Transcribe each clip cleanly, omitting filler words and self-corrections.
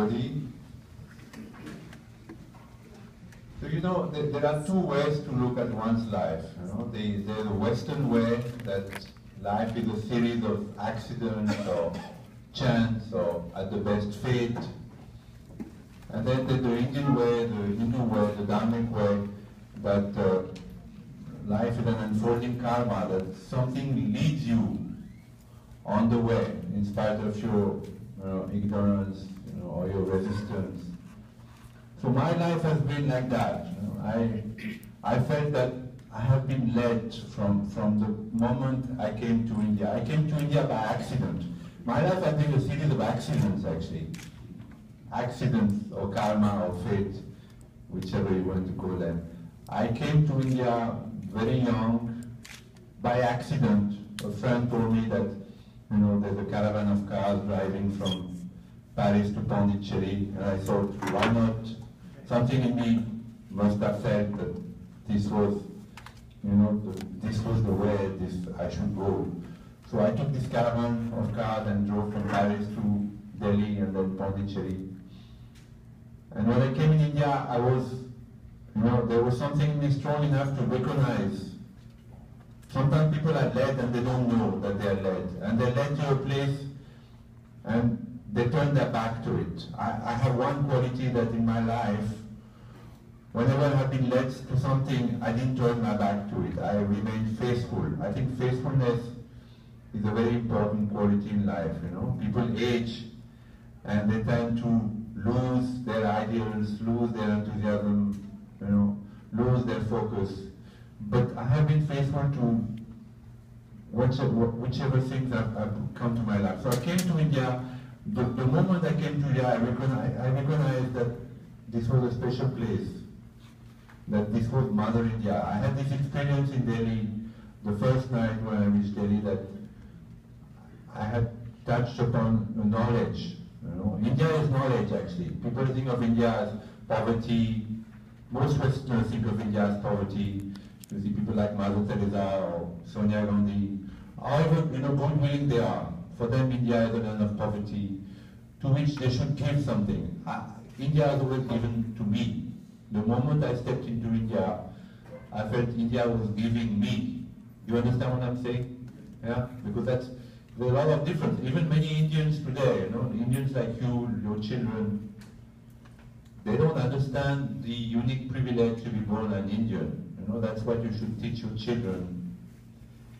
everybody. So you know, there are two ways to look at one's life. You know, there's a Western way that life is a series of accidents or chance or at the best fate. And then there's the Indian way, the Hindu way, the Dharmic way, that life is an unfolding karma, that something leads you on the way in spite of your ignorance, or your resistance. So my life has been like that. I felt that I have been led from the moment I came to India. I came to India by accident. My life has been a series of accidents, actually. Accidents or karma or fate, whichever you want to call them. I came to India very young by accident. A friend told me that there's a caravan of cars driving from Paris to Pondicherry, and I thought, why not? Something in me must have felt that this was, this was the way I should go. So I took this caravan of cars and drove from Paris to Delhi and then Pondicherry. And when I came in India, I was, there was something in me strong enough to recognize. Sometimes people are led and they don't know that they are led. And they're led to a place and they turn their back to it. I have one quality that in my life, whenever I have been led to something, I didn't turn my back to it. I remained faithful. I think faithfulness is a very important quality in life. People age and they tend to lose their ideals, lose their enthusiasm, lose their focus. But I have been faithful to whichever things have come to my life. So I came to India. The moment I came to India, I recognized that this was a special place, that this was Mother India. I had this experience in Delhi the first night when I reached Delhi, that I had touched upon knowledge. India is knowledge, actually. People think of India as poverty. Most Westerners think of India as poverty. You see people like Mother Teresa or Sonia Gandhi. However, God willing they are. For them, India is a land of poverty, to which they should give something. India has always given to me. The moment I stepped into India, I felt India was giving me. You understand what I'm saying? Yeah, because there's a lot of difference. Even many Indians today, Indians like you, your children, they don't understand the unique privilege to be born an Indian. That's what you should teach your children,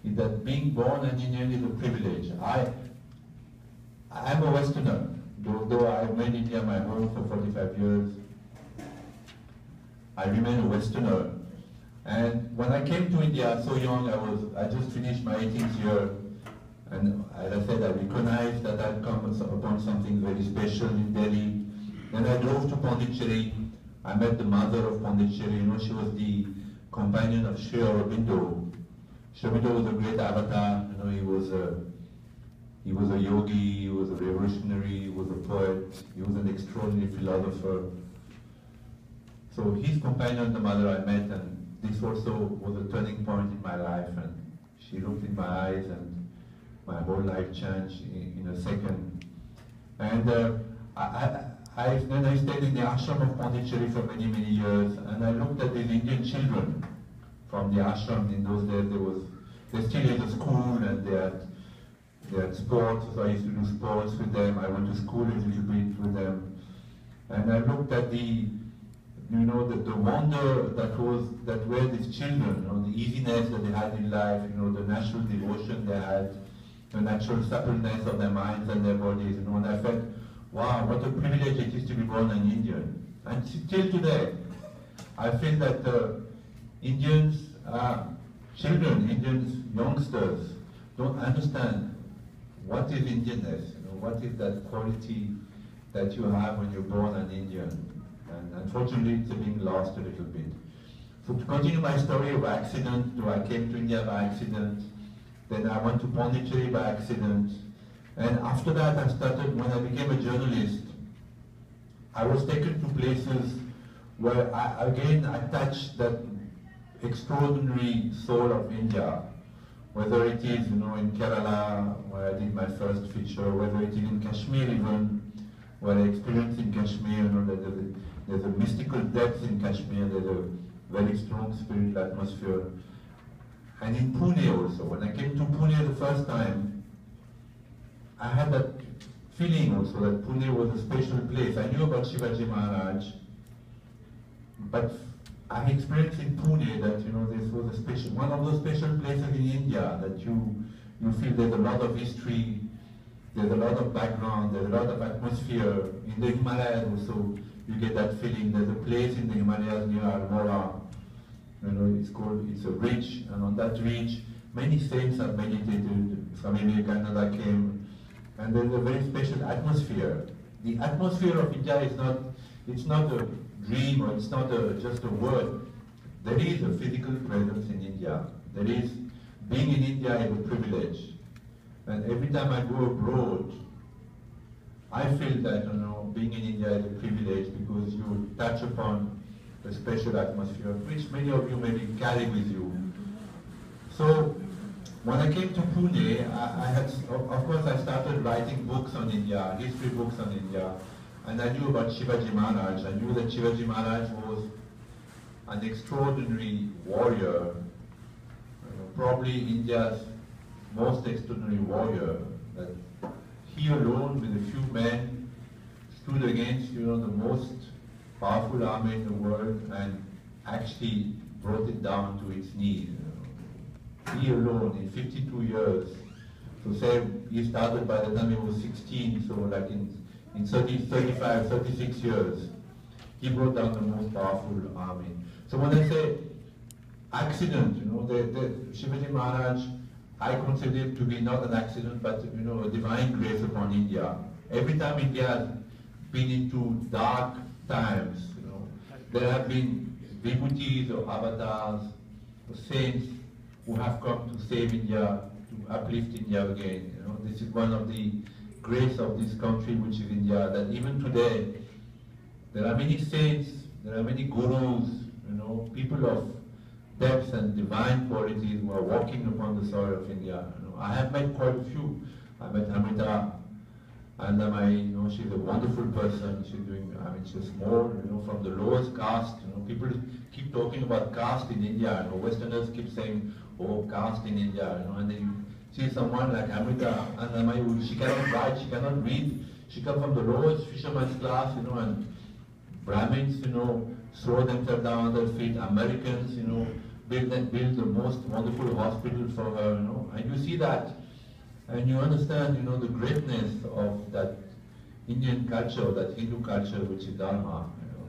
is that being born an Indian is a privilege. I'm a Westerner, though I made India my home for 45 years. I remain a Westerner. And when I came to India so young, I just finished my 18th year. And as I said, I recognized that I'd come upon something very special in Delhi. Then I drove to Pondicherry. I met the mother of Pondicherry. She was the companion of Sri Aurbindo. Sri Aurobindo was a great avatar. He was a yogi, he was a revolutionary, he was a poet, he was an extraordinary philosopher. So his companion, the mother I met, and this also was a turning point in my life. And she looked in my eyes and my whole life changed in a second. And then I stayed in the ashram of Pondicherry for many, many years, and I looked at these Indian children from the ashram. In those days, there still is a school, and they had sports, so I used to do sports with them. I went to school a little bit with them. And I looked at the wonder that were these children, the easiness that they had in life, the natural devotion they had, the natural suppleness of their minds and their bodies, and I felt, wow, what a privilege it is to be born an Indian. And still today, I feel that Indians, children, Indians, youngsters, don't understand what is Indianness, what is that quality that you have when you're born an Indian. And unfortunately, it's being lost a little bit. So to continue my story of accident, I came to India by accident, then I went to Pondicherry by accident, and after that I started, when I became a journalist, I was taken to places where I touched that extraordinary soul of India, whether it is in Kerala, where I did my first feature, whether it is in Kashmir even, what I experienced in Kashmir, you know, that there's a mystical depth in Kashmir, there's a very strong spiritual atmosphere. And in Pune also, when I came to Pune the first time, I had that feeling also that Pune was a special place. I knew about Shivaji Maharaj, but I experienced in Pune that, you know, this was a special, one of those special places in India that you feel there's a lot of history, there's a lot of background, there's a lot of atmosphere. In the Himalayas also, you get that feeling. There's a place in the Himalayas near Almora, you know, it's a ridge, and on that ridge, many saints have meditated. Swami Vivekananda came, and there's a very special atmosphere. The atmosphere of India is not, it's not a dream, or it's not just a word. There is a physical presence in India. There is, being in India is a privilege. And every time I go abroad, I feel that, you know, being in India is a privilege because you touch upon a special atmosphere, which many of you maybe carry with you. So, when I came to Pune, I had, of course, I started writing books on India, history books on India, and I knew about Shivaji Maharaj. I knew that Shivaji Maharaj was an extraordinary warrior, probably India's most extraordinary warrior, that he alone with a few men stood against, you know, the most powerful army in the world and actually brought it down to its knees. You know. He alone in 52 years, so say he started by the time he was 16, so like in 35, 36 years, he brought down the most powerful army. So when I say accident, you know, the Shivaji Maharaj, I consider it to be not an accident, but, you know, a divine grace upon India. Every time India has been into dark times, you know, there have been vibhutis or avatars or saints who have come to save India, to uplift India again. You know, this is one of the grace of this country, which is India, that even today there are many saints, there are many gurus, you know, people of depths and divine qualities who are walking upon the soil of India. You know, I have met quite a few. I met Amrita, and you know, she's a wonderful person. She's doing, I mean, she's small, you know, from the lowest caste. You know, people keep talking about caste in India. You know, Westerners keep saying, "Oh, caste in India," you know, and then you see someone like Amrita, and she cannot write, she cannot read. She comes from the lowest fisherman's class, you know, and Brahmins, you know, throw themselves down on their feet. Americans, you know, build the most wonderful hospital for her, you know, and you see that, and you understand, you know, the greatness of that Indian culture, that Hindu culture, which is Dharma. You know,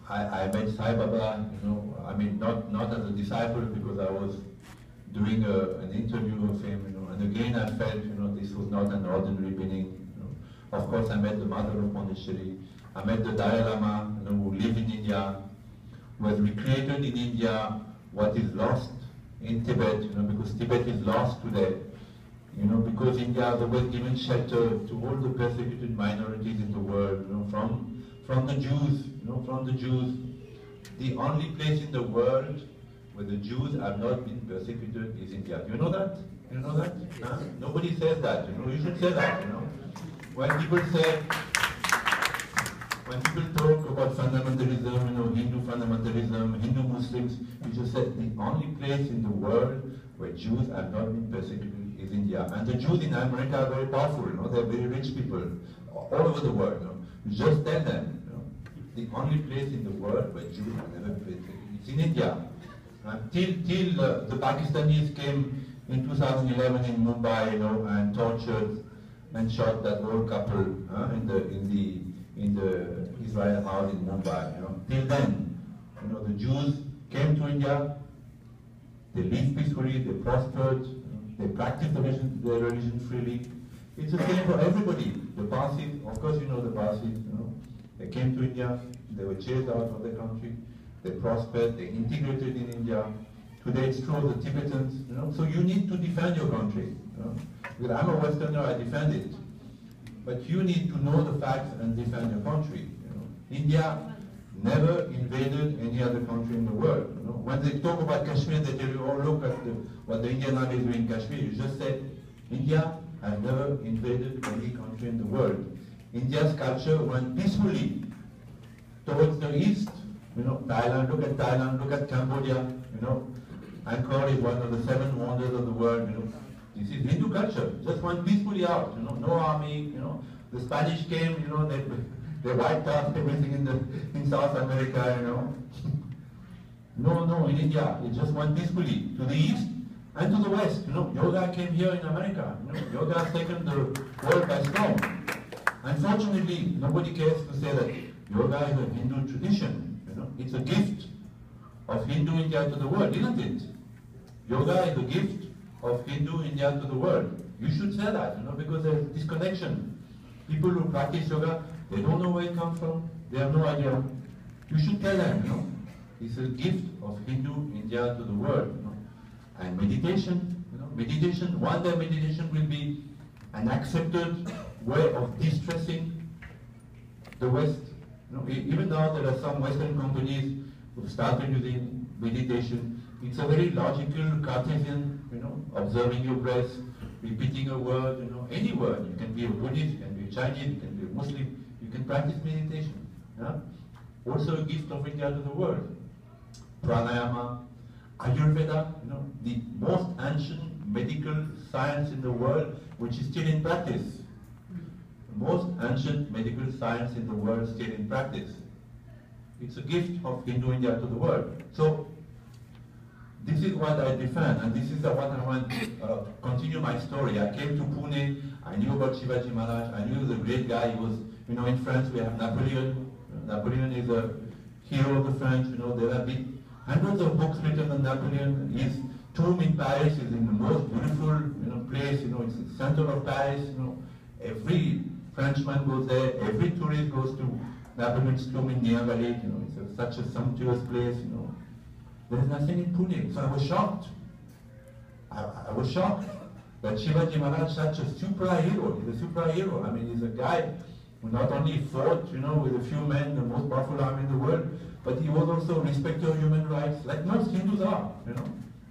I met Sai Baba, you know, I mean, not as a disciple, because I was doing an interview of him, you know, and again I felt, you know, this was not an ordinary being. You know. Of course, I met the mother of Pondicherry. I met the Dalai Lama, you know, who lived in India, who has recreated in India what is lost in Tibet, you know, because Tibet is lost today, you know, because India has always given shelter to all the persecuted minorities in the world, you know, from the Jews, you know, from the Jews. The only place in the world where the Jews have not been persecuted is India. Do you know that? You know that? Huh? Nobody says that, you know, you should say that, you know. When people talk about fundamentalism, you know, Hindu fundamentalism, Hindu Muslims, you just said the only place in the world where Jews have not been persecuted is India. And the Jews in America are very powerful, you know, they're very rich people all over the world. You know. You just tell them, you know, the only place in the world where Jews have never been persecuted is in India. Till the Pakistanis came in 2011 in Mumbai, you know, and tortured and shot that old couple in the Israel house in Mumbai. You know. Till then, you know, the Jews came to India, they lived peacefully, they prospered, you know, they practiced their religion freely. It's the same for everybody. The Parsis, of course you know the Parsis, you know, they came to India, they were chased out of their country, they prospered, they integrated in India. Today it's true of the Tibetans, you know. So you need to defend your country. You know. Because I'm a Westerner, I defend it. But you need to know the facts and defend your country. You know. India never invaded any other country in the world. You know. When they talk about Kashmir, they tell you, "Oh, look at what the Indian army is doing in Kashmir." You just said, India has never invaded any country in the world. India's culture went peacefully towards the east. You know, Thailand, look at Cambodia, you know. Angkor is one of the 7 wonders of the world, you know. This is Hindu culture, just went peacefully out, you know, no army, you know. The Spanish came, you know, they wiped out everything in South America, you know. No, in India, it just went peacefully to the east and to the west, you know. Yoga came here in America, you know. Yoga has taken the world by storm. Unfortunately, nobody cares to say that yoga is a Hindu tradition, you know. It's a gift of Hindu India to the world, isn't it? Yoga is a gift of Hindu India to the world. You should say that, you know, because there's disconnection. People who practice yoga, they don't know where it comes from, they have no idea. You should tell them, you know, it's a gift of Hindu India to the world. You know. And meditation, you know, meditation, one day meditation will be an accepted way of distressing the West. You know, even though there are some Western companies who started using meditation, it's a very logical, Cartesian, you know, observing your breath, repeating a word, you know, any word. You can be a Buddhist, you can be a Chinese, you can be a Muslim, you can practice meditation. Yeah? Also a gift of India to the world. Pranayama, Ayurveda, you know, the most ancient medical science in the world, which is still in practice. The most ancient medical science in the world still in practice. It's a gift of Hindu India to the world. So, this is what I defend, and this is what I want to continue my story. I came to Pune, I knew about Shivaji Maharaj, I knew he was a great guy. He was, you know, in France we have Napoleon. Napoleon is a hero of the French, you know, there have been hundreds of books written on Napoleon. His tomb in Paris is in the most beautiful, you know, place, you know, it's the center of Paris, you know. Every Frenchman goes there, every tourist goes to Napoleon's tomb in Niagara, you know, it's such a sumptuous place, you know. There's nothing in Pune, so I was shocked. I was shocked that Shivaji Maharaj is such a superhero. He's a superhero. I mean, he's a guy who not only fought, you know, with a few men, the most powerful army in the world, but he was also a respecter of human rights, like most Hindus are, you know.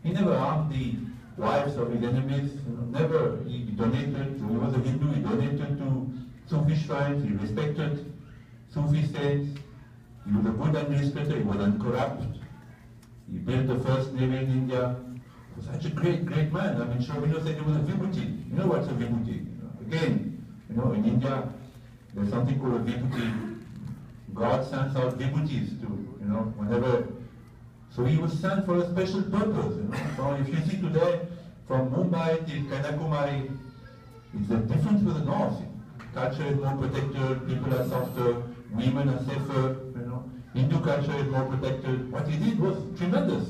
He never harmed the wives of his enemies, you know, never. He donated, he was a Hindu, he donated to Sufi shrines, he respected Sufi saints, he was a good administrator, he was uncorrupt. He built the first navy in India. He was such a great man. I mean, Aurbindo said he was a vibhuti. You know what's a vibhuti? You know, again, you know, in India, there's something called a vibhuti. God sends out vibhutis to, you know, whenever. So he was sent for a special purpose, you know. So if you see today, from Mumbai till Kanyakumari, it's a difference with the north. Culture is more protected, people are softer, women are safer, you know. Hindu culture is more protected. What he did was tremendous.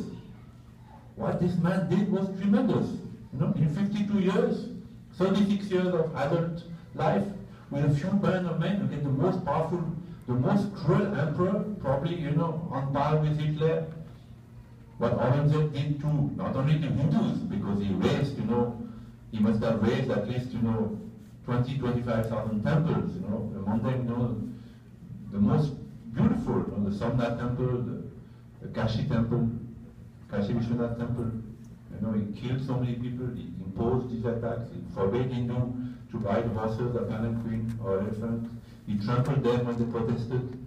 What this man did was tremendous. You know, in 52 years, 36 years of adult life, with a few band of men, you get the most powerful, the most cruel emperor, probably, you know, on par with Hitler. What Aurangzeb did to not only the Hindus, because he raised, you know, he must have raised at least, you know, 25,000 temples, you know, among them, you know, the most beautiful, you know, the Somnath temple, the Kashi temple, Kashi Vishwanath temple. You know, he killed so many people, he imposed these attacks, he forbade Hindu to ride horses, a palanquin or elephant. He trampled them when they protested.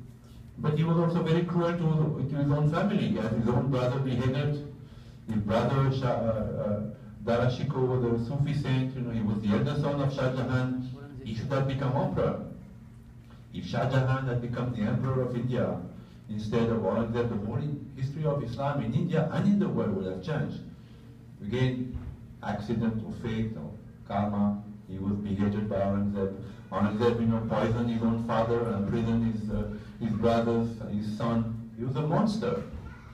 But he was also very cruel to his own family. He had his own brother beheaded. His brother Darashiko was a Sufi saint, you know, he was the elder son of Shah Jahan. He should have become emperor. If Shah Jahan had become the emperor of India instead of Aurangzeb, the whole history of Islam in India and in the world would have changed. Again, accident or fate or karma, he was beheaded by Aurangzeb. Aurangzeb, you know, poisoned his own father and imprisoned his brothers and his son. He was a monster.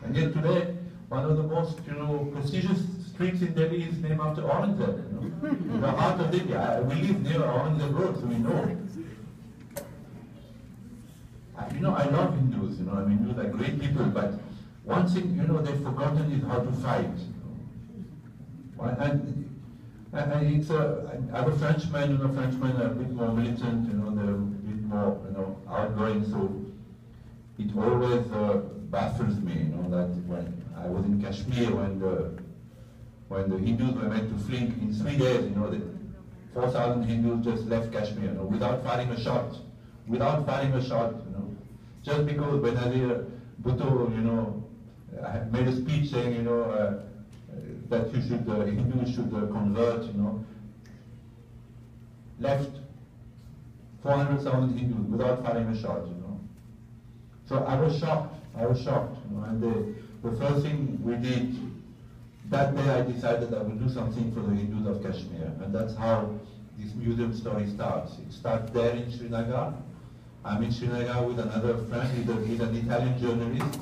And yet today, one of the most, you know, prestigious streets in Delhi is named after Aurangzeb. You know? In the heart of India. We live near Aurangzeb Road, so we know. You know, I love Hindus, you know, I mean, Hindus are great people, but one thing, you know, they've forgotten is how to fight. You know? And it's I have a Frenchman, you know, Frenchmen are a bit more militant, you know, they're a bit more, you know, outgoing, so it always baffles me, you know, that when I was in Kashmir, when the Hindus were meant to flee in 3 days, you know, 4,000 Hindus just left Kashmir, you know, without firing a shot. without firing a shot, you know. Just because Benazir Bhutto, you know, made a speech saying, you know, that you should, Hindus should convert, you know, left 400,000 Hindus without firing a shot, you know. So I was shocked, you know, and the first thing we did, that day I decided I would do something for the Hindus of Kashmir, and that's how this museum story starts. It starts there in Srinagar. I'm in Srinagar with another friend, he's an Italian journalist,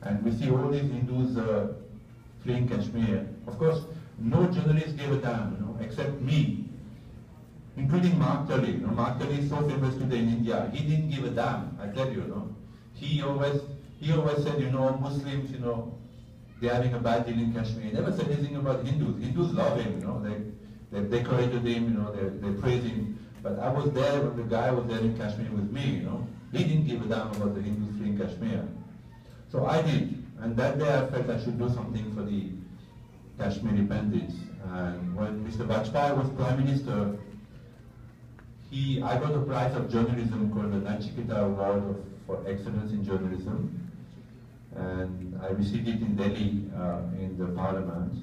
and we see all these Hindus fleeing Kashmir. Of course, no journalist gave a damn, you know, except me, including Mark Tully. You know, Mark Tully is so famous today in India. He didn't give a damn, I tell you, you know. He always said, you know, Muslims, you know, they're having a bad deal in Kashmir. He never said anything about Hindus. Hindus love him, you know. They decorated him, you know, they praise him. But I was there when the guy was there in Kashmir with me, you know. He didn't give a damn about the Hindus fleeing Kashmir. So I did. And that day I felt I should do something for the Kashmiri bandits. And when Mr. Vajpayee was Prime Minister, I got a prize of journalism called the Nachiketa Award for Excellence in Journalism. And I received it in Delhi in the parliament.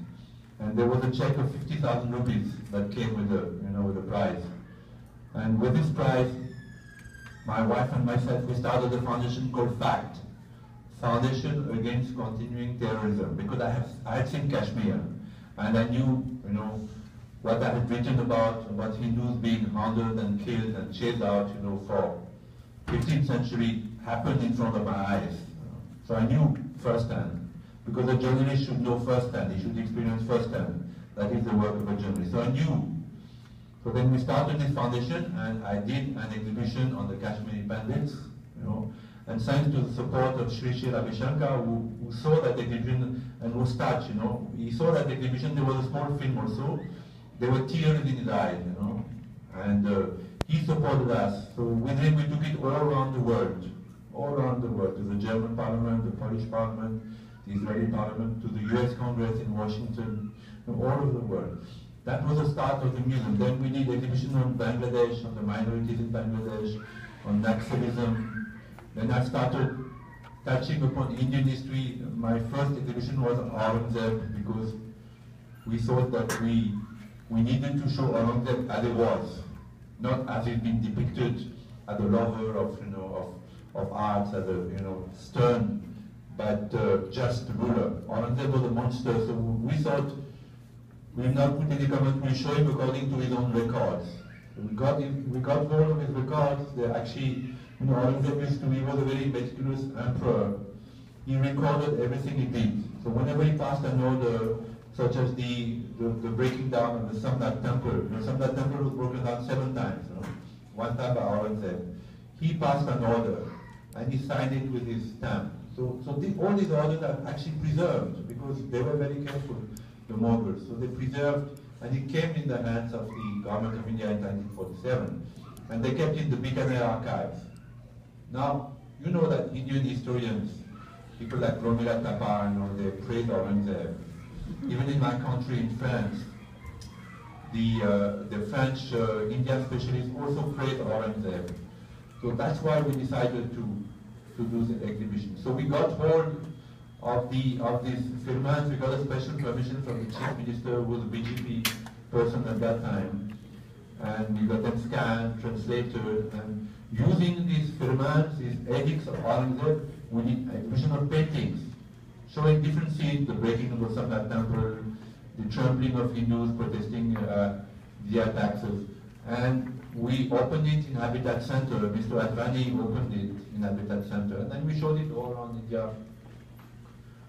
And there was a check of 50,000 rupees that came with the prize. And with this prize, my wife and myself, we started a foundation called FACT, Foundation Against Continuing Terrorism, because I had seen Kashmir, and I knew, you know, what I had written about Hindus being hounded and killed and chased out, you know, for 15th century happened in front of my eyes. So I knew firsthand, because a journalist should know firsthand, he should experience firsthand. That is the work of a journalist. So I knew. So then we started this foundation, and I did an exhibition on the Kashmiri bandits, you know, and thanks to the support of Shri Ravi Shankar, who saw that exhibition and was touched, you know. He saw that exhibition, there was a small film also. There were tears in his eyes, you know, and he supported us. So with him we took it all around the world, to the German parliament, the Polish parliament, the Israeli parliament, to the US Congress in Washington, you know, all over the world. That was the start of the museum. Then we did exhibition on Bangladesh, on the minorities in Bangladesh, on Naxalism. Then I started touching upon Indian history. My first exhibition was on Aurangzeb, because we thought that we needed to show Aurangzeb as it was, not as it's been depicted as a lover of, you know, of arts, as a, you know, stern but just ruler. Aurangzeb was a monster, so we thought we'll not put any comment, we'll show him according to his own records. So we got hold of his records. They actually, you know, Aurangzeb he was a very meticulous emperor. He recorded everything he did. So whenever he passed an order, such as the breaking down of the Samnat temple. You know, Samnat temple was broken down 7 times, you know, one time by Aurangzeb. He passed an order, and he signed it with his stamp. So all these orders are actually preserved, because they were very careful, the Mughals. So they preserved, and it came in the hands of the government of India in 1947. And they kept it in the Bikaner archives. Now, you know that Indian historians, people like Romila Thapar, you know, they praise Aurangzeb. Even in my country, in France, the French Indian specialists also praise Aurangzeb. So that's why we decided to do the exhibition. So we got hold of these films. We got a special permission from the chief minister, who was a BJP person at that time, and we got them scanned, translated, and using these films, these edicts of Aurangzeb, we did exhibition of paintings showing different scenes: the breaking of the Samnat temple, the trampling of Hindus protesting the taxes. And we opened it in Habitat Center. Mr. Advani opened it in Habitat Center, and then we showed it all around India.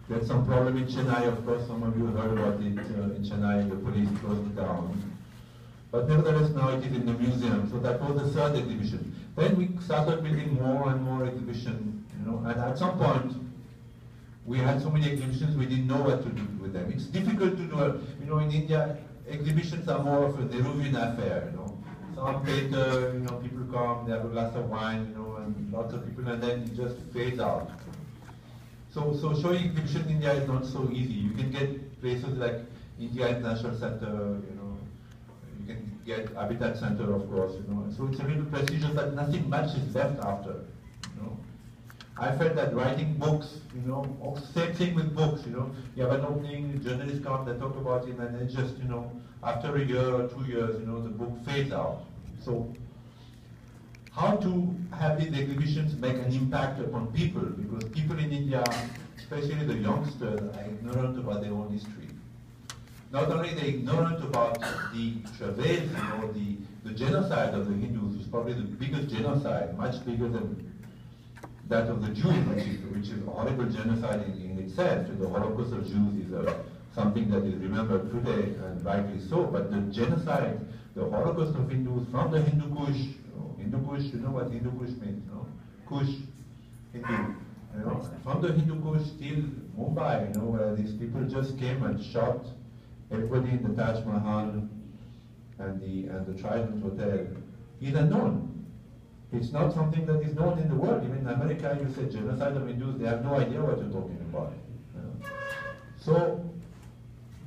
We had some problem in Chennai, of course, some of you heard about it in Chennai, the police closed it down. But nevertheless, now it is in the museum, so that was the 3rd exhibition. Then we started building more and more exhibitions, you know, and at some point, we had so many exhibitions, we didn't know what to do with them. It's difficult to do, you know, in India, exhibitions are more of a Neruvian affair, you know. Some later, you know, people come, they have a glass of wine, you know, and lots of people, and then it just fades out. So showing exhibition in India is not so easy. You can get places like India International Center, you know, You can get Habitat Center, of course, you know. So it's a little prestigious, but nothing much is left after, you know. I felt that writing books, you know, same thing with books, you know. You have an opening, journalists come, they talk about it, and then just, you know, after a year or 2 years, you know, the book fades out. So how to have these exhibitions make an impact upon people? Because people in India, especially the youngsters, are ignorant about their own history. Not only they're ignorant about the travails, you know, the genocide of the Hindus, is probably the biggest genocide, much bigger than that of the Jews, which is a horrible genocide in itself. The Holocaust of Jews is something that is remembered today, and rightly so. But the genocide, the Holocaust of Hindus from the Hindu Kush, Hindu Kush, you know what Hindu Kush means, no? Kush, Hindu. You know, from the Hindu Kush till Mumbai, you know, where these people just came and shot everybody in the Taj Mahal and the Trident Hotel, is unknown. It's not something that is known in the world. Even in America, you say genocide of Hindus, they have no idea what you're talking about. You know? So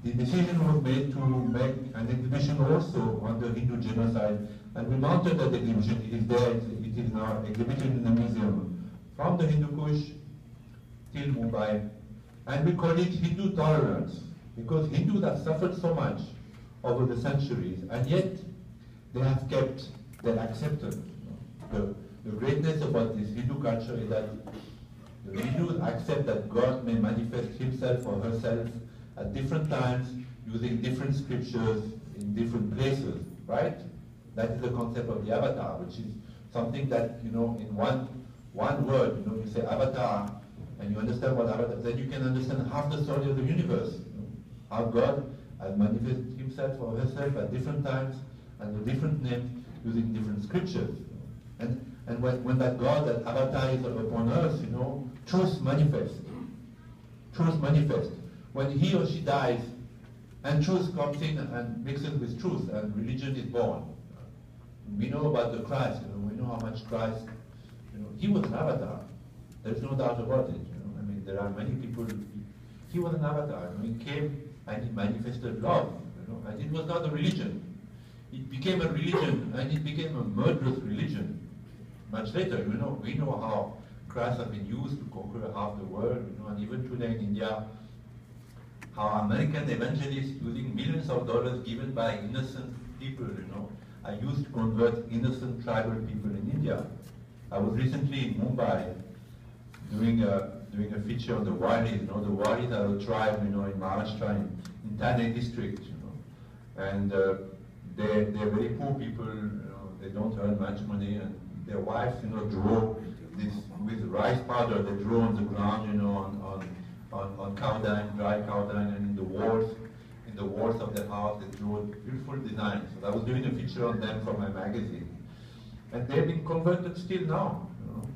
the decision was made to make an exhibition also on the Hindu genocide, and we mounted that exhibition. It is there, it is now exhibited in the museum, from the Hindu Kush till Mumbai, and we call it Hindu tolerance, because Hindus have suffered so much over the centuries, and yet they have kept their acceptance. The greatness about this Hindu culture is that the Hindus accept that God may manifest himself or herself at different times using different scriptures in different places, right? That is the concept of the avatar, which is something that, you know, in one word, you know, you say avatar, and you understand what avatar is, then you can understand half the story of the universe. You know, how God has manifested himself or herself at different times and with different names using different scriptures. And when that God, that avatar is upon earth, you know, truth manifests. Truth manifests. When he or she dies, and truth comes in and mixes with truth, and religion is born. We know about the Christ, you know, we know how much Christ, you know, he was an avatar. There's no doubt about it. You know, I mean, there are many people. He was an avatar. You know, he came and he manifested love. You know, and it was not a religion. It became a religion, and it became a murderous religion. Much later, you know, we know how Christ has been used to conquer half the world, you know, and even today in India, how American evangelists using millions of dollars given by innocent people, you know, are used to convert innocent tribal people in India. I was recently in Mumbai doing a feature on the Waris. You know, the Waris are a tribe, you know, in Maharashtra, in Thane district, you know, and they're very poor people. You know, they don't earn much money, and their wives, you know, draw this with rice powder. They draw on the ground, you know, on cow dung, dry cow dung, and in the walls of the house, they draw beautiful designs. So I was doing a feature on them for my magazine, and they've been converted still now, you know.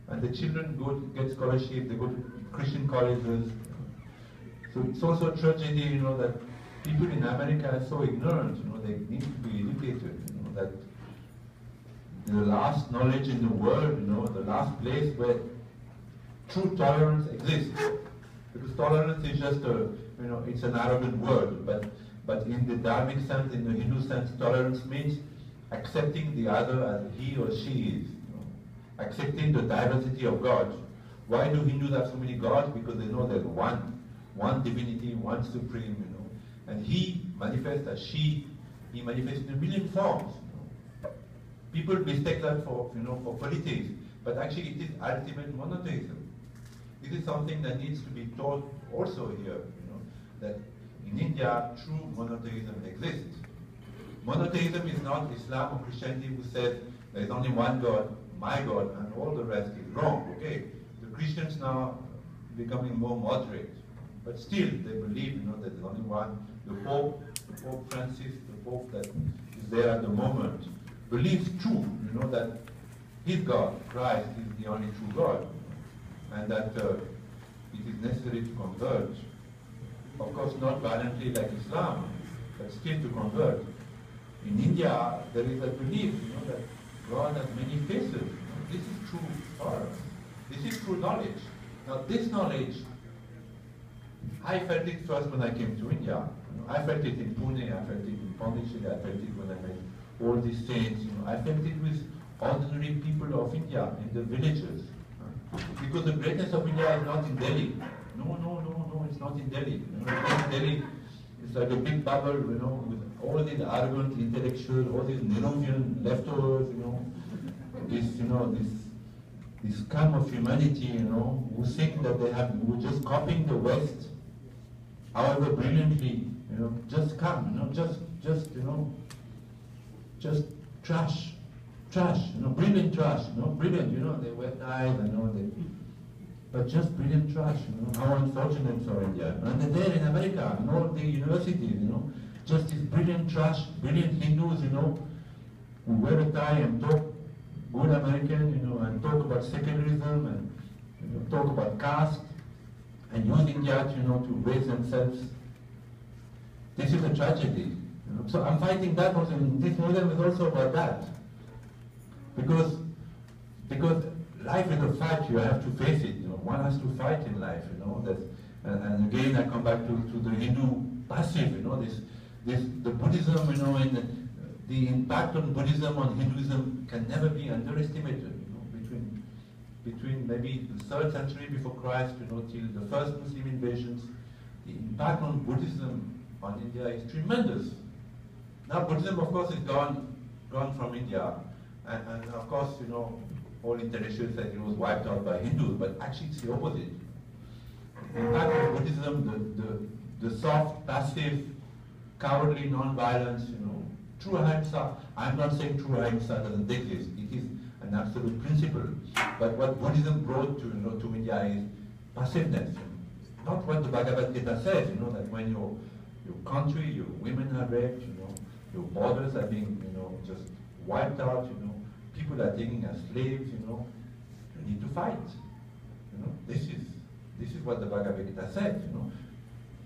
And the children get scholarship. They go to Christian colleges. You know. So it's also a tragedy, you know, that people in America are so ignorant. You know, they need to be educated. You know, that the last knowledge in the world, you know, the last place where true tolerance exists. Because tolerance is just a, you know, it's an arrogant word, but in the Dharmic sense, in the Hindu sense, tolerance means accepting the other as he or she is, you know, accepting the diversity of God. Why do Hindus have so many gods? Because they know there's one divinity, one supreme, you know, and he manifests as she, he manifests in a million forms. People mistake that for, you know, for politics, but actually it is ultimate monotheism. This is something that needs to be taught also here, you know, that in India, true monotheism exists. Monotheism is not Islam or Christianity who says there is only one God, my God, and all the rest is wrong. Okay, the Christians now are becoming more moderate, but still they believe, you know, that there is only one. The Pope Francis, the Pope that is there at the moment, believes true, you know, that his God, Christ, is the only true God, and that it is necessary to convert. Of course, not violently like Islam, but still to convert. In India, there is a belief, you know, that God has many faces. You know, this is true tolerance. This is true knowledge. Now, this knowledge I felt it first when I came to India. You know, I felt it in Pune, I felt it in Pondicherry, I felt it when I met all these saints. You know, I felt it with ordinary people of India in the villages. Because the greatness of India is not in Delhi. No, it's not in Delhi. You know, in Delhi, it's like a big bubble, you know, with all these arrogant intellectuals, all these Nehruvian leftovers, this scum of humanity, you know, who think that who just copying the West, however brilliantly, you know, just come, you know, just trash, you know, brilliant trash, you know, brilliant, you know, they wear ties, you know, but just brilliant trash, you know, how unfortunate for India. And they're there in America, in all the universities, you know, just this brilliant trash, brilliant Hindus, you know, who wear a tie and talk good American, you know, and talk about secularism and, you know, talk about caste and use India, you know, to raise themselves. This is a tragedy. You know? So I'm fighting that also. This museum is also about that. Because life is a fight, you have to face it. You know, one has to fight in life. You know, and again I come back to the Hindu passive. You know, the Buddhism. You know, and the impact on Buddhism on Hinduism can never be underestimated. You know, between maybe the 3rd century before Christ, you know, till the first Muslim invasions, the impact on Buddhism on India is tremendous. Now Buddhism, of course, is gone from India, and of course, you know, all intellectuals said it was wiped out by Hindus, but actually it's the opposite. The impact of Buddhism, the soft, passive, cowardly non-violence, you know, true ahimsa. I'm not saying true ahimsa doesn't exist. It is an absolute principle. But what Buddhism brought to India is passiveness. Not what the Bhagavad Gita says, you know, that when your country, your women are raped, you know, your borders are being, you know, just wiped out, you know, people are taken as slaves, you know, you need to fight. You know, this is what the Bhagavad Gita said, you know.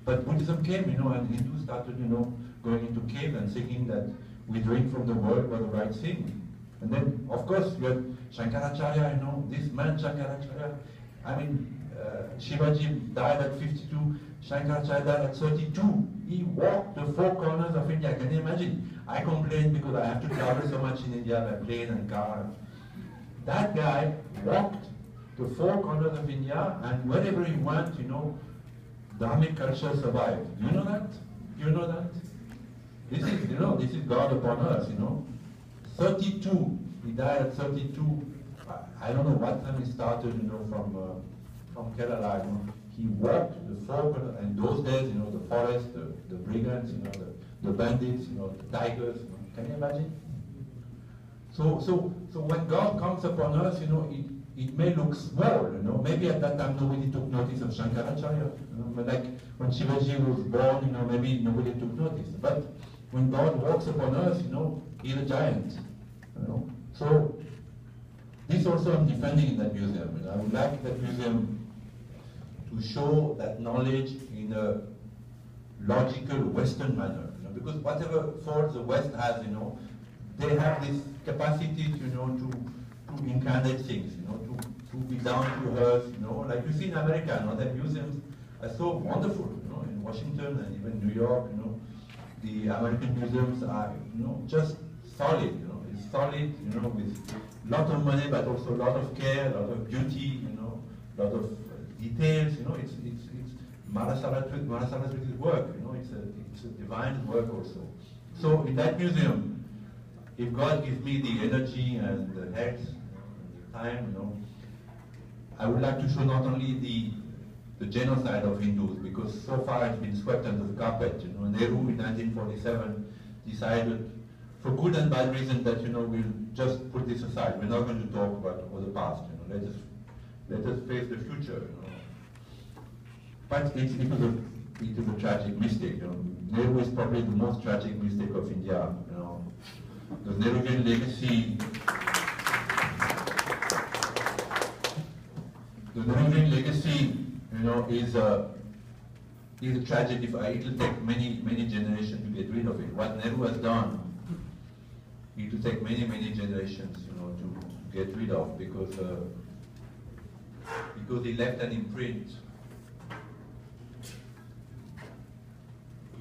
But Buddhism came, you know, and Hindus started, you know, going into caves and thinking that withdrawing from the world was the right thing. And then, of course, you had Shankaracharya, you know, this man Shankaracharya. I mean, Shivaji died at 52, Shankaracharya died at 32. He walked the 4 corners of India. Can you imagine? I complain because I have to travel so much in India by plane and car. That guy walked the 4 corners of India, and wherever he went, you know, Dharmic culture survived. Do you know that? Do you know that? This is, you know, this is God upon earth, you know. 32, he died at 32. I don't know what time he started, you know, from Kerala, you know. He walked the 4 corners, and those days, you know, the forest, the brigands, you know, the bandits, you know, the tigers, you know. Can you imagine? So when God comes upon us, you know, it may look small, you know. Maybe at that time nobody took notice of Shankaracharya. You know? But like when Shivaji was born, you know, maybe nobody took notice. But when God walks upon us, you know, he's a giant. You know. So this also I'm defending in that museum. You know? I would like that museum to show that knowledge in a logical Western manner. You know? Because whatever faults the West has, you know, they have this capacity, you know, to incarnate things, you know, to be down to earth, you know, like you see in America, you know, their museums are so wonderful, you know, in Washington and even New York, you know, the American museums are, you know, just solid, you know, it's solid, you know, with a lot of money, but also a lot of care, a lot of beauty, you know, a lot of details, you know, it's Saraswati's work, you know, it's a divine work also. So in that museum, if God gives me the energy and the health, time, you know, I would like to show not only the genocide of Hindus, because so far it's been swept under the carpet. You know, Nehru in 1947 decided, for good and bad reason, that, you know, we'll just put this aside. We're not going to talk about all the past. You know, let us face the future. You know, but it was a tragic mistake. You know, Nehru is probably the most tragic mistake of India. You know, the Nehruvian legacy. The Nehruvian legacy, you know, is a tragedy. It will take many generations to get rid of it. What Nehru has done, it will take many generations, you know, to get rid of, because he left an imprint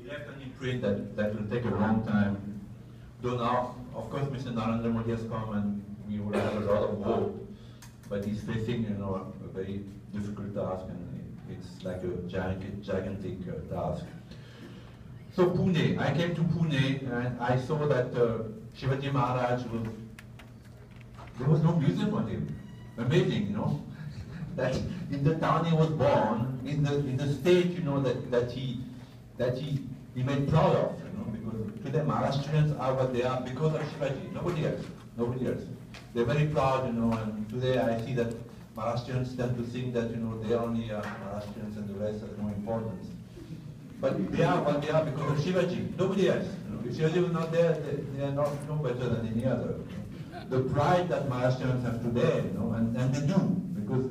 left an imprint that will take a long time. Though now, of course, Mr. Narendra Modi has come and we will have a lot of hope, but he's facing, a very difficult task, and it's like a gigantic task. So Pune, I came to Pune and I saw that Shivaji Maharaj there was no museum on him. Amazing, that in the town he was born, in the state, that he made proud of, because today Maharashtrians are what they are because of Shivaji, nobody else. They're very proud, and today I see that Maharashtrians tend to think that, they only are Maharashtrians and the rest has no importance. But they are what they are because of Shivaji, nobody else. If Shivaji was not there, they are not no better than any other. The pride that Maharashtrians have today, and they do, because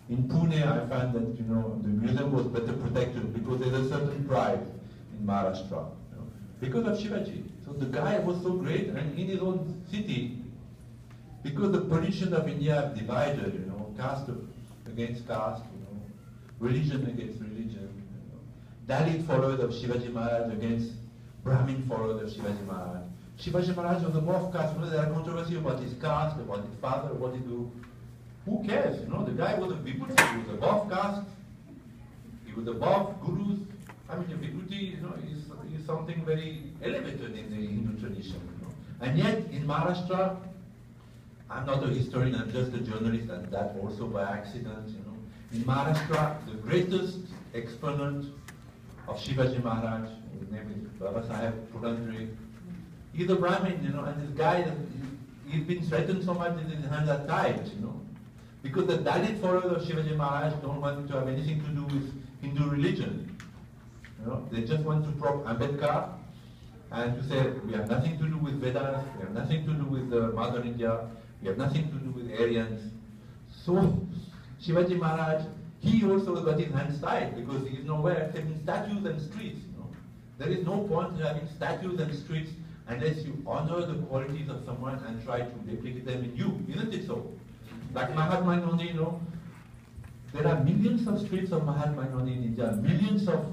in Pune I find that, the museum was better protected because there's a certain pride in Maharashtra, because of Shivaji. So the guy was so great, and in his own city, because the position of India have divided, caste against caste, religion against religion, Dalit followers of Shivaji Maharaj against Brahmin followers of Shivaji Maharaj. Shivaji Maharaj was above caste. There are controversy about his caste, about his father, what he do. Who cares? The guy was a viputi. He was above caste. He was above gurus. I mean, a viputi, is something very elevated in the Hindu tradition. And yet, in Maharashtra, I'm not a historian. I'm just a journalist, and that also by accident. In Maharashtra, the greatest exponent of Shivaji Maharaj, his name is Baba Saheb Purandre. He's a Brahmin, and this guy, he's been threatened so much that his hands are tied, because the Dalit followers of Shivaji Maharaj don't want to have anything to do with Hindu religion. They just want to prop Ambedkar and to say, we have nothing to do with Vedas, we have nothing to do with Mother India, we have nothing to do with Aryans. So, Shivaji Maharaj, he also got his hands tied because he is nowhere except in statues and streets. There is no point in having statues and streets unless you honor the qualities of someone and try to replicate them in you, isn't it so? Like Mahatma Gandhi, there are millions of streets of Mahatma Gandhi in India, millions of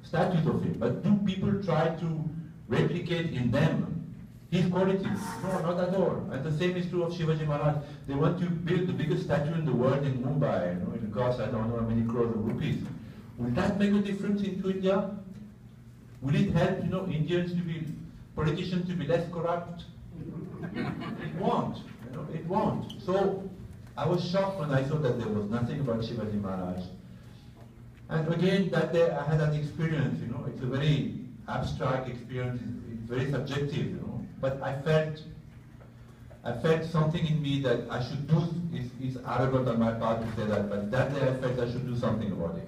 statues of him, but do people try to replicate in them his qualities? No, not at all. And the same is true of Shivaji Maharaj. They want to build the biggest statue in the world in Mumbai, it costs I don't know how many crores of rupees. Will that make a difference into India? Will it help, Indians politicians to be less corrupt? It won't, it won't. So I was shocked when I saw that there was nothing about Shivaji Maharaj. And again, that day I had an experience, it's a very abstract experience, it's very subjective, but I felt something in me that I should do. It's arrogant on my part to say that, but that day I felt I should do something about it.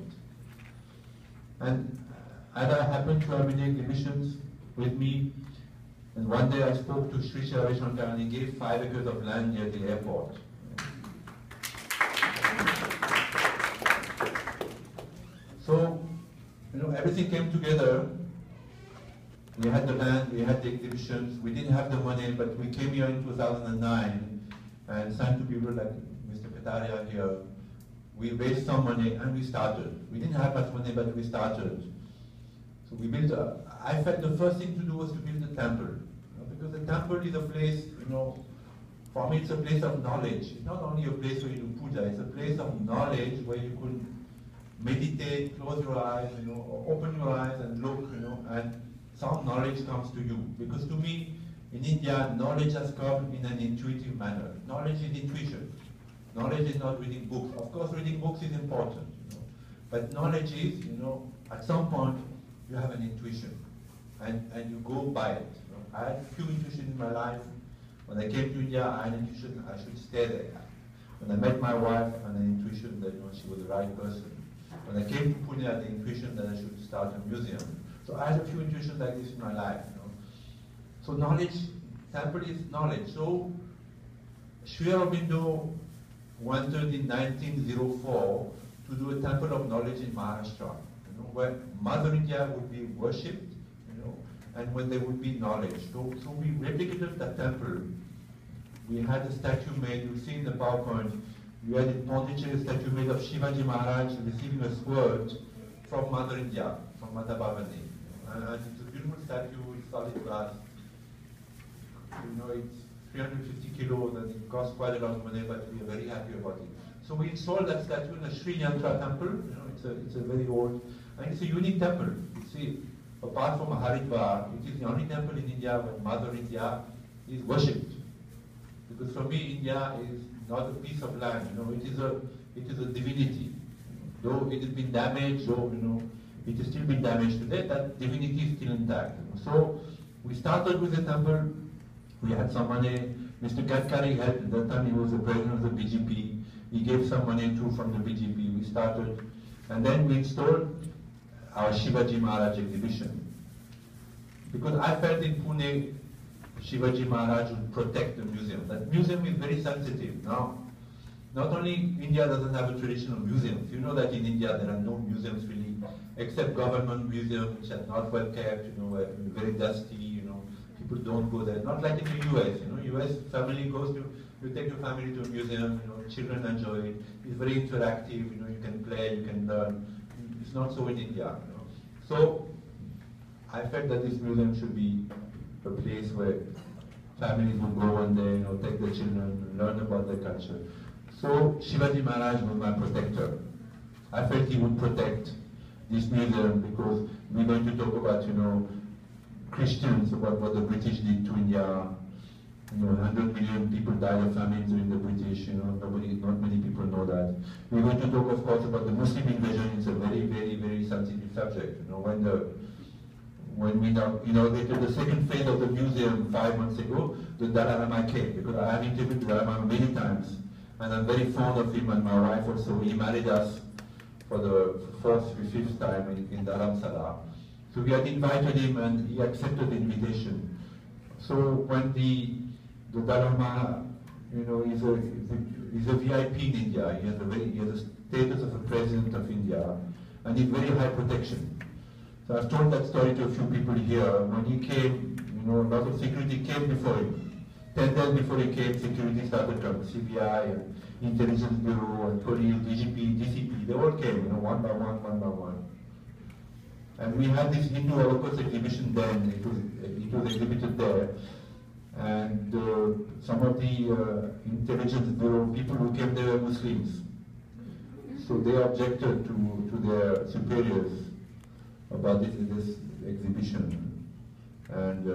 And I happened to have many exhibitions with me, and one day I spoke to Sri Ravi Shankar and he gave 5 acres of land near the airport. So, everything came together. We had the land, we had the exhibitions, we didn't have the money, but we came here in 2009, and thanks to people like Mr. Kataria here, we raised some money and we started. We didn't have much money, but we started. So we built I felt the first thing to do was to build a temple. Because the temple is a place, for me it's a place of knowledge. It's not only a place where you do puja, it's a place of knowledge where you could meditate, close your eyes, or open your eyes and look, and some knowledge comes to you. Because to me, in India, knowledge has come in an intuitive manner. Knowledge is intuition. Knowledge is not reading books. Of course, reading books is important, but knowledge is, at some point, you have an intuition, and you go by it. I had a few intuitions in my life. When I came to India, I had an intuition I should stay there. When I met my wife, I had an intuition that she was the right person. When I came to Pune, I had the intuition that I should start a museum. So I had a few intuitions like this in my life. So knowledge, temple is knowledge. So Sri Aurbindo wanted in 1904 to do a temple of knowledge in Maharashtra, where Mother India would be worshipped, and when there would be knowledge. So we replicated that temple. We had a statue made, you see in the PowerPoint, we had in Pondicherry a statue made of Shivaji Maharaj receiving a sword from Mother India, from Mata Bhavani. And it's a beautiful statue, it's solid glass. You know, it's 350 kilos and it costs quite a lot of money, but we are very happy about it. So we installed that statue in the Sri Yantra temple. You know, it's a very old, and it's a unique temple. You see, apart from Haridwar, it is the only temple in India where Mother India is worshipped. Because for me, India is not a piece of land. You know, it is a divinity. Though it has been damaged, though it is still being damaged today, that divinity is still intact. You know. So we started with the temple. We had some money. Mr. Gatkari helped. At that time he was the president of the BJP. He gave some money too from the BJP. We started, and then we installed our Shivaji Maharaj exhibition. Because I felt in Pune, Shivaji Maharaj would protect the museum. That museum is very sensitive. Now, not only India doesn't have a tradition of museums. You know that in India there are no museums really, except government museums which are not well kept, very dusty, people don't go there. Not like in the US, US family goes to, you take your family to a museum, children enjoy it. It's very interactive, you can play, you can learn. It's not so in India, So I felt that this museum should be a place where families would go one day, take their children, learn about their culture. So Shivaji Maharaj was my protector. I felt he would protect this museum because we're going to talk about, Christians, about what the British did to India. 100 million people died of famine during the British. Not many people know that. We're going to talk, of course, about the Muslim invasion. It's a very, very, very sensitive subject. When we inaugurated the second phase of the museum 5 months ago, the Dalai Lama came because I have interviewed the Dalai Lama many times, and I'm very fond of him and my wife also. He married us for the fourth or fifth time in Dharamsala. So we had invited him and he accepted the invitation. So when the Dalai Lama, is a VIP in India. He has a status of a president of India, and he's very high protection. So I've told that story to a few people here. When he came, a lot of security came before him. 10 days before he came, security started coming. CBI, and Intelligence Bureau, and police, DGP, DCP, they all came, one by one. And we had this Hindu Holocaust exhibition then. It was exhibited there. And some of the Intelligence Bureau people who came there were Muslims. So they objected to their superiors about this exhibition. And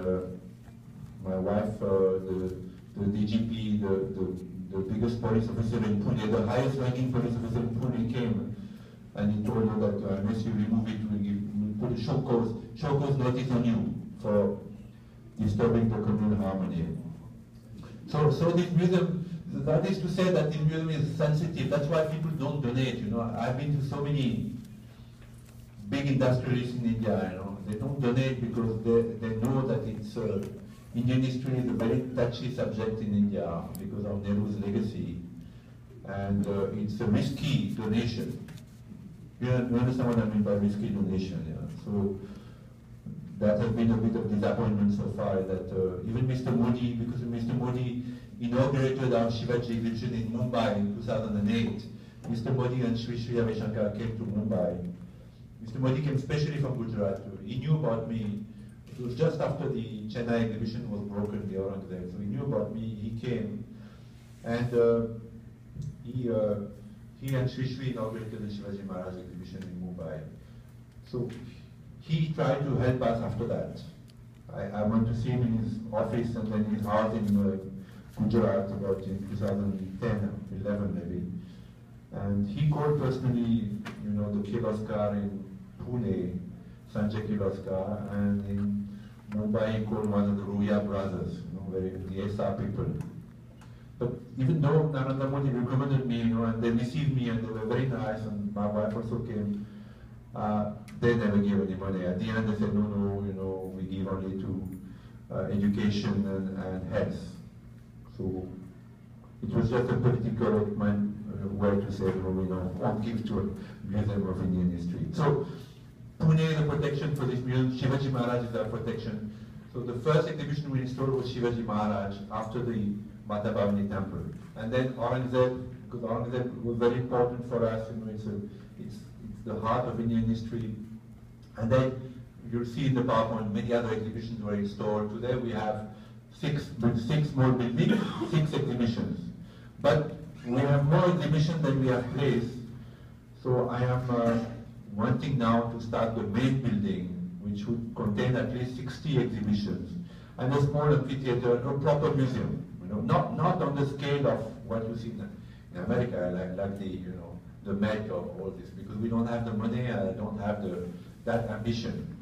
my wife, the DGP, the biggest police officer in Pune, the highest ranking police officer in Pune came, and he told her that unless you remove it, we'll put a show cause notice on you for disturbing the communal harmony. So this museum, that is to say that the museum is sensitive. That's why people don't donate. I've been to so many big industrialists in India. They don't donate because they know that it's Indian history is a very touchy subject in India because of Nehru's legacy, and it's a risky donation. You understand what I mean by risky donation? Yeah? So that has been a bit of disappointment so far. That even Mr. Modi, because Mr. Modi inaugurated our Shivaji exhibition in Mumbai in 2008. Mr. Modi and Sri Ravi Shankar came to Mumbai. Mr. Modi came specially from Gujarat. He knew about me. It was just after the Chennai exhibition was broken, the Aurangzeb. So he knew about me. He came, and he and Sri inaugurated the Shivaji Maharaj exhibition in Mumbai. So he tried to help us after that. I went to see him in his office and then his house in Gujarat about in 2010, 11 maybe. And he called personally, the Kirloskar in Pune, Sanjay Kirloskar, and in Mumbai he called one of the Ruya brothers, the SR people. But even though Narendra Modi recommended me, and they received me and they were very nice, and my wife also came, they never gave any money. At the end they said, no, we give only to education and health. So it was just a political way to say, we won't give to a museum of Indian history. So Pune is a protection for this museum. Shivaji Maharaj is our protection. So the first exhibition we installed was Shivaji Maharaj after the Mata Bhavani temple. And then Aurangzeb, because Aurangzeb was very important for us, it's the heart of Indian history. And then you'll see in the PowerPoint many other exhibitions were installed. Today we have six more buildings, 6 exhibitions. But we have more exhibitions than we have places. So I am wanting now to start the main building, which would contain at least 60 exhibitions, and a small amphitheater, a proper museum. Not on the scale of what you see in America, like the Met of all this, because we don't have the money and I don't have that ambition.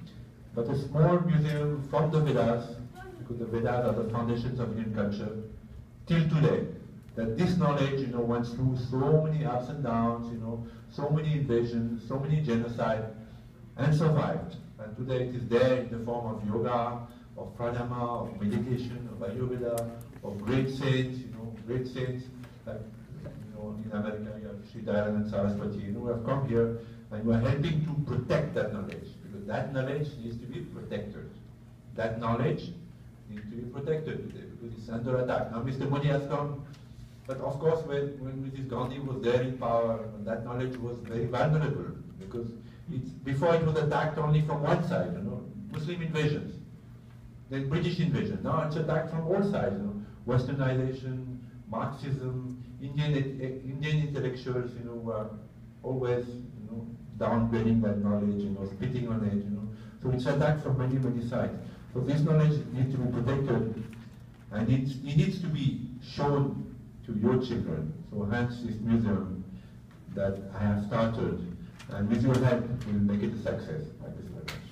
But a small museum from the Vedas, because the Vedas are the foundations of Indian culture, till today, that this knowledge, went through so many ups and downs, so many invasions, so many genocide, and survived. And today it is there in the form of yoga, of pranayama, of meditation, of Ayurveda, of great saints, like in America you have Sri Dayananda Saraswati, who have come here and who are helping to protect that knowledge, because that knowledge needs to be protected. That knowledge needs to be protected today, because it's under attack. Now Mr. Modi has come, but of course when Mrs. Gandhi was there in power, that knowledge was very vulnerable, because before it was attacked only from one side, Muslim invasions, then British invasion. Now it's attacked from all sides, Westernization, Marxism, Indian intellectuals, who are always, downgrading that knowledge, spitting on it, So it's attacked from many, many sides. So this knowledge needs to be protected, and it needs to be shown to your children. So hence this museum that I have started, and with your help, we'll make it a success. Thank you so much.